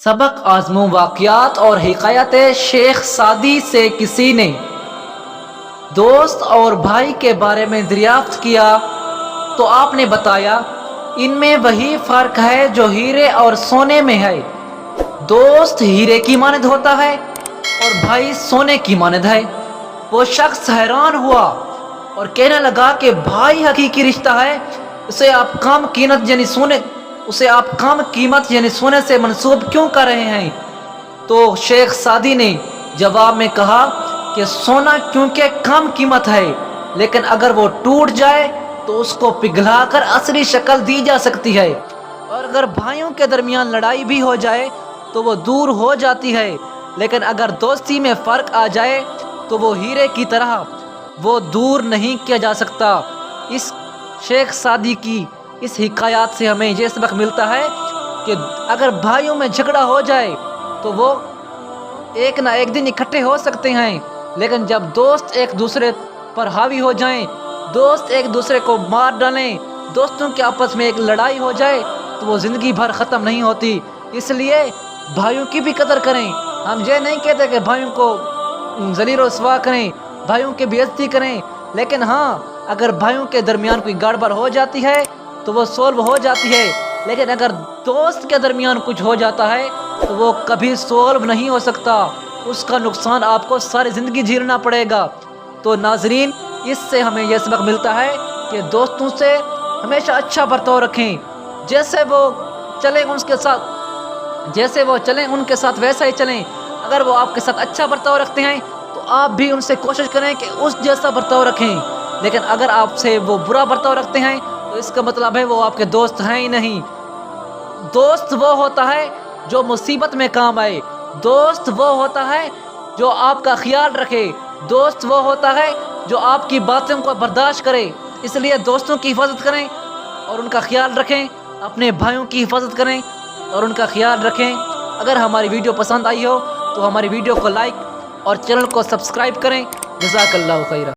سبق آزموں واقعات اور حکایت شیخ سعدی سے کسی نے دوست اور بھائی کے بارے میں دریافت کیا تو آپ نے بتایا ان میں وہی فرق ہے جو ہیرے اور سونے میں ہے۔ دوست ہیرے کی مانند ہوتا ہے اور بھائی سونے کی مانند ہے۔ وہ شخص حیران ہوا اور کہنے لگا کہ بھائی حقیقی رشتہ ہے، اسے آپ کم قیمت یعنی سونے سے منسوب کیوں کر رہے ہیں؟ تو شیخ سعدی نے جواب میں کہا کہ سونا کیونکہ کم قیمت ہے، لیکن اگر وہ ٹوٹ جائے تو اس کو پگھلا کر اصلی شکل دی جا سکتی ہے، اور اگر بھائیوں کے درمیان لڑائی بھی ہو جائے تو وہ دور ہو جاتی ہے، لیکن اگر دوستی میں فرق آ جائے تو وہ ہیرے کی طرح وہ دور نہیں کیا جا سکتا۔ اس شیخ سعدی کی اس حکایات سے ہمیں یہ سبق ملتا ہے کہ اگر بھائیوں میں جھگڑا ہو جائے تو وہ ایک نہ ایک دن اکٹھے ہو سکتے ہیں، لیکن جب دوست ایک دوسرے پر حاوی ہو جائیں، دوست ایک دوسرے کو مار ڈالیں، دوستوں کے آپس میں ایک لڑائی ہو جائے تو وہ زندگی بھر ختم نہیں ہوتی۔ اس لیے بھائیوں کی بھی قدر کریں۔ ہم یہ نہیں کہتے کہ بھائیوں کو ذلیل و رسوا کریں، بھائیوں کی بے عزتی کریں، لیکن ہاں اگر بھائیوں کے درمیان کوئی گڑبڑ ہو جاتی ہے تو وہ سولو ہو جاتی ہے، لیکن اگر دوست کے درمیان کچھ ہو جاتا ہے تو وہ کبھی سولو نہیں ہو سکتا، اس کا نقصان آپ کو ساری زندگی جھیلنا پڑے گا۔ تو ناظرین، اس سے ہمیں یہ سبق ملتا ہے کہ دوستوں سے ہمیشہ اچھا برتاؤ رکھیں، جیسے وہ چلیں ان کے ساتھ ویسا ہی چلیں۔ اگر وہ آپ کے ساتھ اچھا برتاؤ رکھتے ہیں تو آپ بھی ان سے کوشش کریں کہ اس جیسا برتاؤ رکھیں، لیکن اگر آپ سے وہ برا برتاؤ رکھتے ہیں تو اس کا مطلب ہے وہ آپ کے دوست ہیں ہی نہیں۔ دوست وہ ہوتا ہے جو مصیبت میں کام آئے، دوست وہ ہوتا ہے جو آپ کا خیال رکھے، دوست وہ ہوتا ہے جو آپ کی باتوں کو برداشت کرے۔ اس لیے دوستوں کی حفاظت کریں اور ان کا خیال رکھیں، اپنے بھائیوں کی حفاظت کریں اور ان کا خیال رکھیں۔ اگر ہماری ویڈیو پسند آئی ہو تو ہماری ویڈیو کو لائک اور چینل کو سبسکرائب کریں۔ جزاک اللہ خیرہ۔